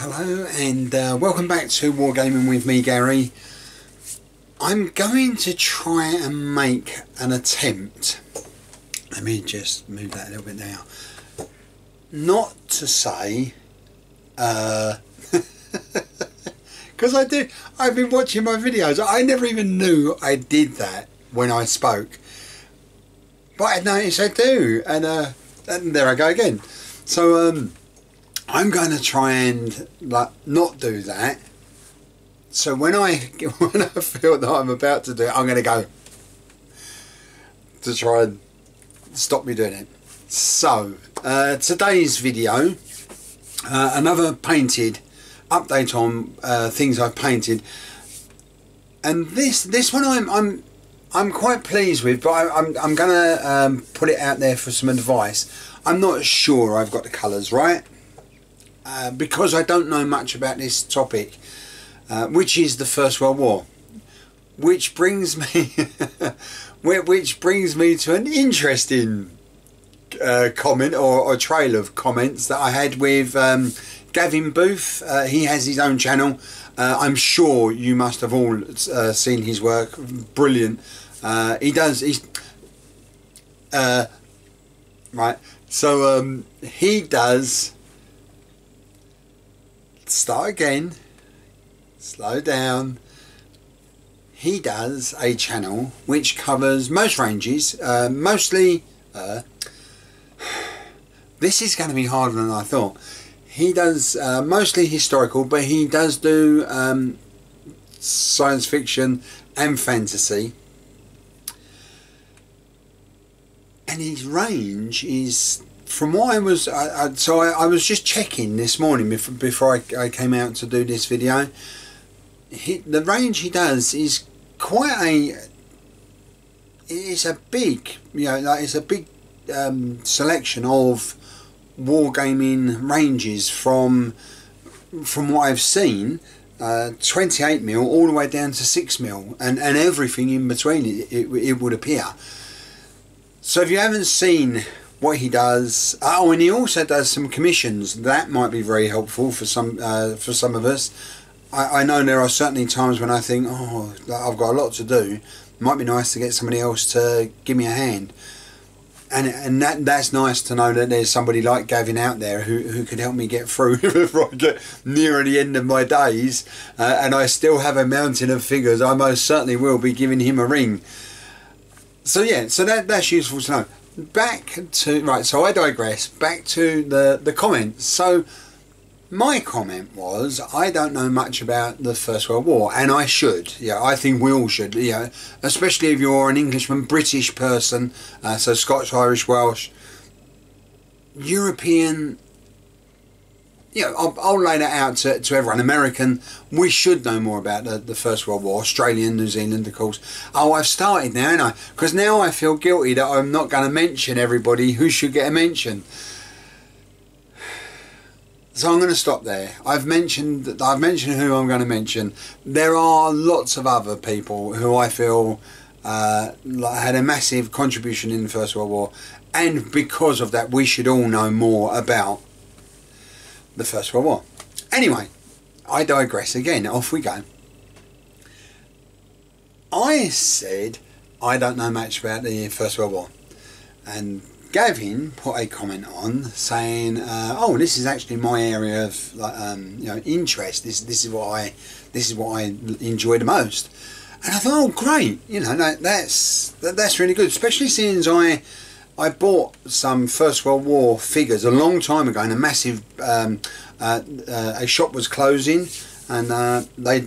Hello and welcome back to Wargaming with me, Gary. I'm going to try and make an attempt. Let me just move that a little bit now. Not to say, because I've been watching my videos. I never even knew I did that when I spoke. But I noticed I do, and there I go again. So, I'm going to try and not do that. So when I feel that I'm about to do it, I'm going to go to try and stop me doing it. So today's video, another painted update on things I've painted, and this one I'm quite pleased with, but I'm going to put it out there for some advice. I'm not sure I've got the colours right. Because I don't know much about this topic, which is the First World War, which brings me to an interesting comment or trail of comments that I had with Gavin Booth. He has his own channel. I'm sure you must have all seen his work. Brilliant. He's right. So he does. Start again, slow down. He does a channel which covers most ranges, mostly this is going to be harder than I thought. He does mostly historical, but he does do science fiction and fantasy, and his range is, from what I was, I was just checking this morning before I came out to do this video. The range he does is quite it's a big, it's a big selection of wargaming ranges from what I've seen, 28mm all the way down to 6mm, and everything in between. It would appear. So if you haven't seen what he does, and he also does some commissions that might be very helpful for some of us. I know there are certainly times when I think, oh, I've got a lot to do. It might be nice to get somebody else to give me a hand, and that's nice to know that there's somebody like Gavin out there who could help me get through before I get nearer the end of my days, and I still have a mountain of figures. I most certainly will be giving him a ring. So yeah, so that's useful to know. Back to, right, so I digress, back to the comments. So my comment was, I don't know much about the First World War, and I should. Yeah, I think we all should, especially if you're an Englishman, British person, so Scotch, Irish, Welsh, European. I'll lay that out to everyone. American, we should know more about the First World War. Australian, New Zealand, of course. Oh, I've started now, ain't I? Because now I feel guilty that I'm not going to mention everybody who should get a mention. So I'm going to stop there. I've mentioned who I'm going to mention. There are lots of other people who I feel had a massive contribution in the First World War, and because of that, we should all know more about the First World War. Anyway, I digress again. Off we go. I said I don't know much about the First World War, and Gavin put a comment on saying, "Oh, this is actually my area of interest. This is what I enjoy the most." And I thought, "Oh, great! That's really good, especially since I bought some First World War figures a long time ago, and a massive a shop was closing, and they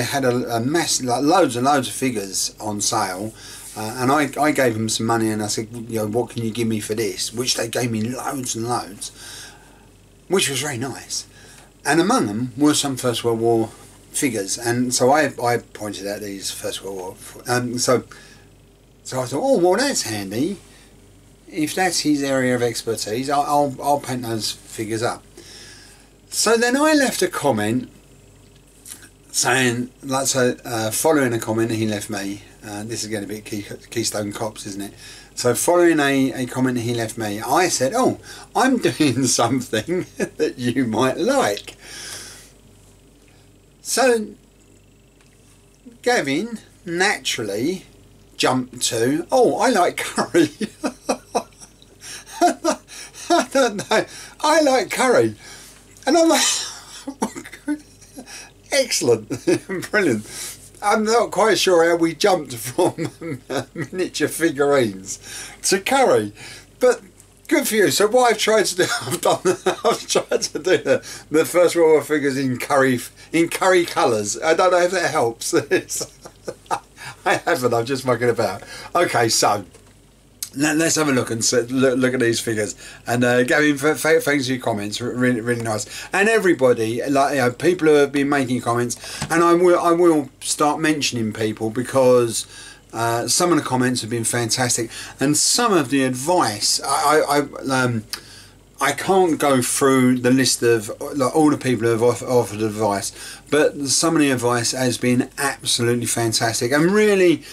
had a massive, loads and loads of figures on sale, and I gave them some money, and I said, what can you give me for this? Which they gave me loads and loads, which was very nice. And among them were some First World War figures, and so I pointed out these First World War. So I thought, oh well, that's handy. If that's his area of expertise, I'll paint those figures up. So then I left a comment saying, following a comment he left me. This is going to be Keystone Cops, isn't it? So following a comment he left me, I said, oh, I'm doing something that you might like. So Gavin naturally jumped to, oh, I like curry. I don't know, I like curry. And I'm like, excellent, brilliant. I'm not quite sure how we jumped from miniature figurines to curry, but good for you. So what I've tried to do, I've tried to do the First World War figures in curry colours. I don't know if that helps. I haven't. I'm just mucking about. Okay, so let's have a look and look at these figures. And Gavin, thanks for your comments. Really, really nice. And everybody, like, you know, people who have been making comments, and I will start mentioning people because some of the comments have been fantastic, and some of the advice. I can't go through the list of like, all the people who have offered advice, but some of the advice has been absolutely fantastic and really.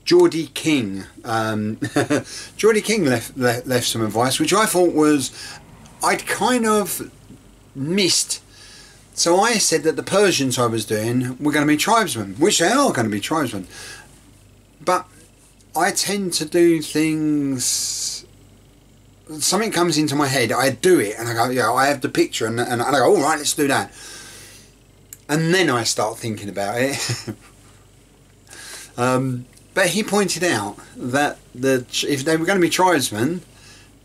Geordie King. Geordie King left some advice, which I thought was, I'd kind of missed. So I said that the Persians I was doing were going to be tribesmen, which they are going to be tribesmen. But I tend to do things, something comes into my head, I do it, and I go, yeah, I have the picture, and I go, all right, let's do that. And then I start thinking about it. But he pointed out that if they were going to be tribesmen,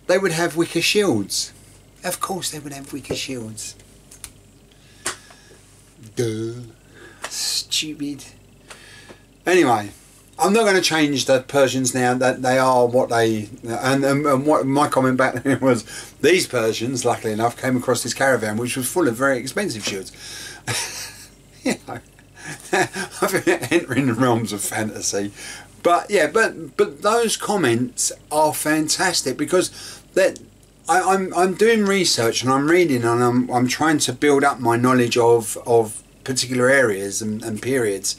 they would have wicker shields. Of course they would have wicker shields. Duh. Stupid. Anyway, I'm not going to change the Persians now, that they are what they... And what my comment back then was, these Persians, luckily enough, came across this caravan which was full of very expensive shields. You know. I've been entering the realms of fantasy, but yeah, but those comments are fantastic because that I'm doing research and I'm reading and I'm trying to build up my knowledge of particular areas and periods,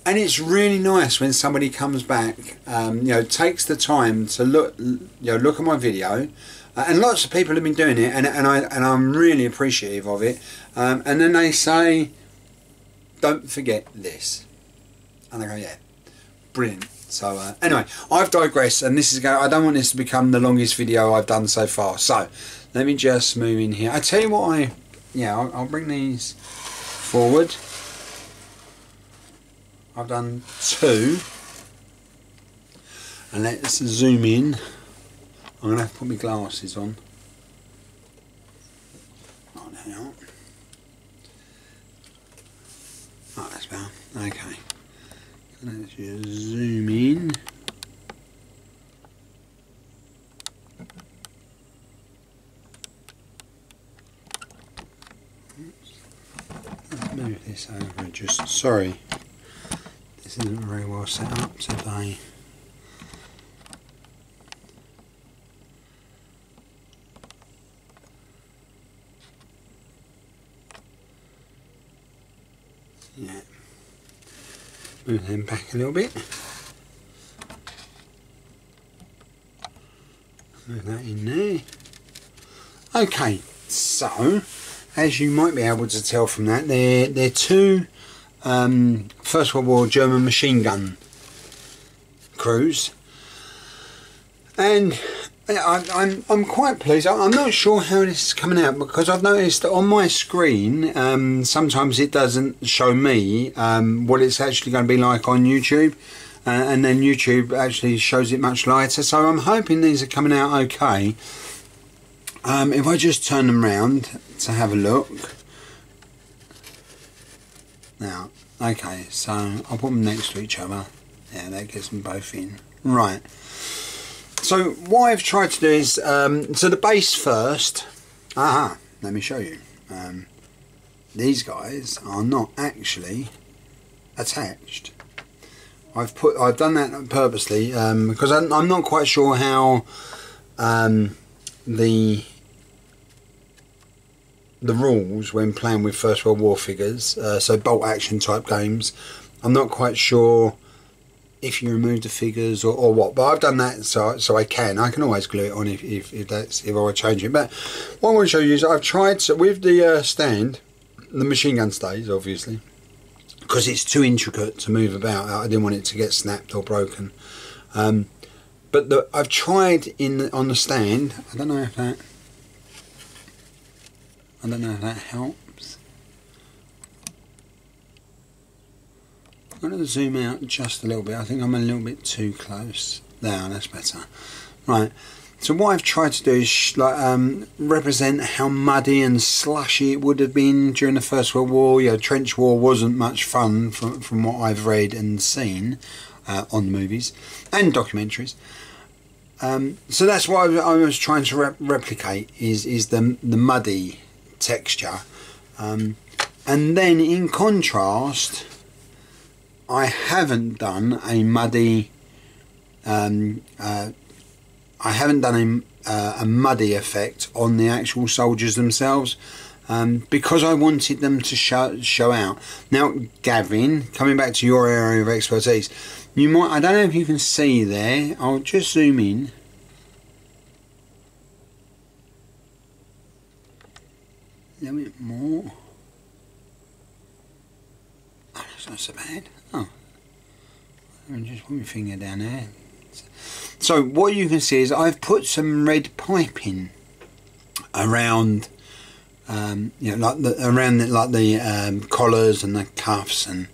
and it's really nice when somebody comes back, you know, takes the time to look at my video, and lots of people have been doing it, and I'm really appreciative of it, and then they say, don't forget this, and I go, yeah, brilliant. So anyway, I've digressed, and this is I don't want this to become the longest video I've done so far. So let me just move in here. I tell you what, I'll bring these forward. I've done 2, and let's zoom in. I'm gonna have to put my glasses on. Oh, there you are. Oh, that's better. Okay. Let's just zoom in. Let's move this over. Just sorry, this isn't very well set up today. Yeah. Move them back a little bit. Move that in there. Okay, so as you might be able to tell from that, they're 2 First World War German machine gun crews, and I'm quite pleased. I'm not sure how this is coming out because I've noticed that on my screen sometimes it doesn't show me what it's actually going to be like on YouTube, and then YouTube actually shows it much lighter, so I'm hoping these are coming out okay. If I just turn them round to have a look now, okay, so I'll put them next to each other. Yeah, that gets them both in. Right. So what I've tried to do is, so the base first, let me show you. These guys are not actually attached. I've done that purposely because I'm not quite sure how the rules when playing with First World War figures, so bolt action type games, I'm not quite sure if you remove the figures or what, but I've done that so I can always glue it on if I want to change it. But what I want to show you is I've tried with the stand, the machine gun stays obviously, because it's too intricate to move about. I didn't want it to get snapped or broken. But I've tried on the stand. I don't know if that helps. I'm going to zoom out just a little bit. I think I'm a little bit too close. There, that's better. Right. So what I've tried to do is represent how muddy and slushy it would have been during the First World War. You know, trench war wasn't much fun from what I've read and seen on the movies and documentaries. So that's what I was trying to replicate is the muddy texture, and then in contrast, I haven't done a muddy. I haven't done a muddy effect on the actual soldiers themselves, because I wanted them to show out. Now, Gavin, coming back to your area of expertise, you might, I don't know if you can see there. I'll just zoom in. A little bit more. Oh, that's not so bad. Oh, let me just put my finger down there. So what you can see is I've put some red piping around, you know, around the collars and the cuffs, and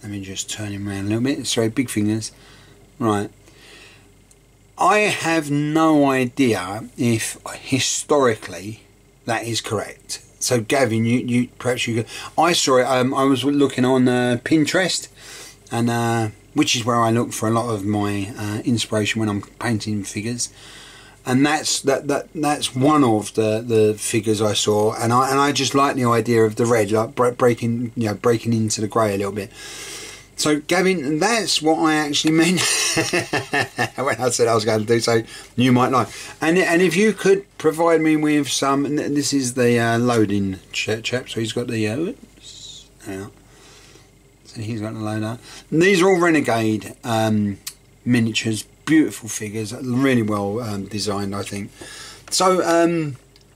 let me just turn him around a little bit. Sorry, big fingers. Right. I have no idea if historically that is correct. So Gavin, you perhaps you could. I saw it. I was looking on Pinterest, and which is where I look for a lot of my inspiration when I'm painting figures. And that's one of the figures I saw, and I just like the idea of the red, like breaking into the grey a little bit. So Gavin, that's what I actually meant when I said I was going to do. So you might like, and if you could provide me with some. This is the loading chap. So he's got the oops, out. So he's got the loader. And these are all Renegade miniatures, beautiful figures, really well designed, I think. So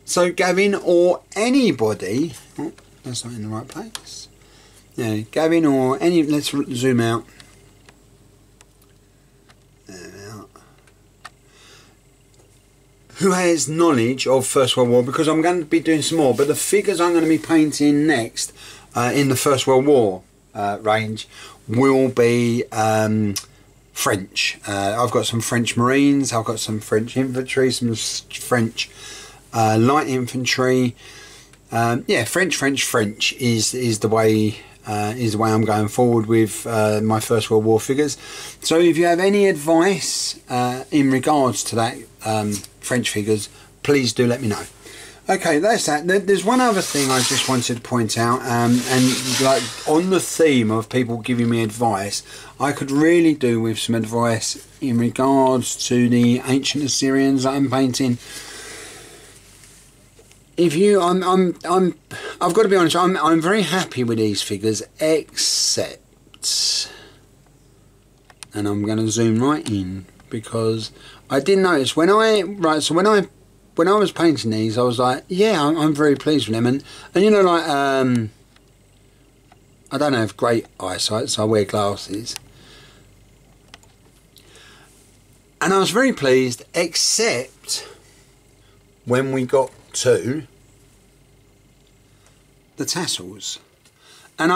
so Gavin or anybody, oh, that's not in the right place. Yeah, Gavin or any, let's zoom out. Who has knowledge of First World War, because I'm going to be doing some more, but the figures I'm going to be painting next in the First World War range will be French. I've got some French Marines, I've got some French infantry, some French light infantry. Yeah, French is the way I'm going forward with my First World War figures. So if you have any advice in regards to that French figures, please do let me know. Okay, that's that. There's one other thing I just wanted to point out, and like on the theme of people giving me advice, I could really do with some advice in regards to the ancient Assyrians that I'm painting. If you, I've got to be honest, I'm very happy with these figures, except, and I'm going to zoom right in, because I did notice when I was painting these, I was like, yeah, I'm very pleased with them, and you know, like, I don't have great eyesight, so I wear glasses, and I was very pleased, except when we got to the tassels, and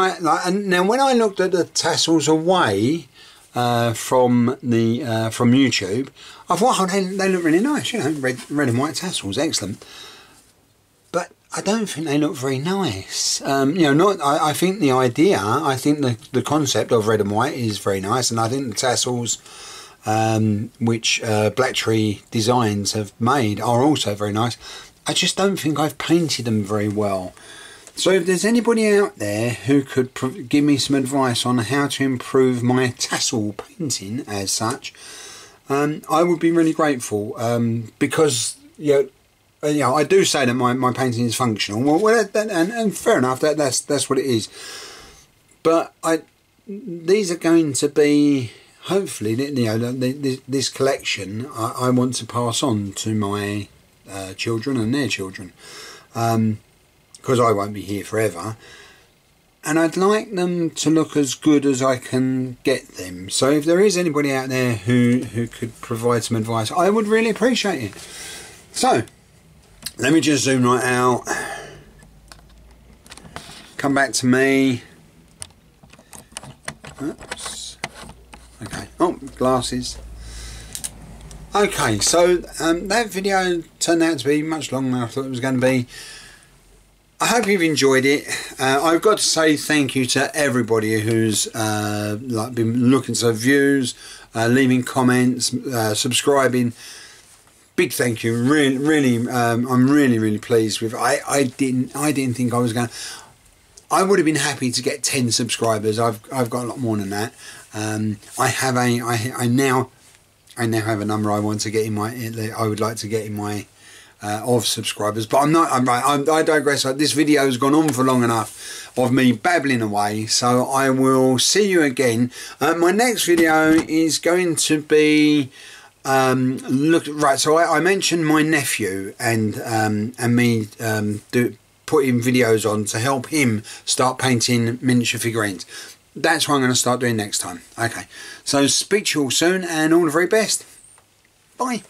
now when I looked at the tassels away from YouTube, I thought, oh, they look really nice, you know, red and white tassels, excellent. But I don't think they look very nice. You know, I think the idea, I think the concept of red and white is very nice, and I think the tassels, which Black Tree Designs have made, are also very nice. I just don't think I've painted them very well. So if there's anybody out there who could give me some advice on how to improve my tassel painting as such, I would be really grateful, because you know, I do say that my painting is functional. Well, and fair enough, that's what it is. But these are going to be hopefully, you know, this collection I want to pass on to my children and their children, because I won't be here forever, and I'd like them to look as good as I can get them. So if there is anybody out there who could provide some advice, I would really appreciate it. So let me just zoom right out, come back to me. Oops. Okay. Oh, glasses. Okay, so that video turned out to be much longer than I thought it was going to be. I hope you've enjoyed it. I've got to say thank you to everybody who's like been looking to views, leaving comments, subscribing. Big thank you. Really, I'm really pleased with. I didn't think I was going. I would have been happy to get 10 subscribers. I've got a lot more than that. I now have a number I want to get in my. I would like to get in my. Of subscribers, but I digress. This video has gone on for long enough of me babbling away, so I will see you again. My next video is going to be so I mentioned my nephew and me putting videos on to help him start painting miniature figurines. That's what I'm going to start doing next time. Okay, so speak to you all soon, and all the very best. Bye.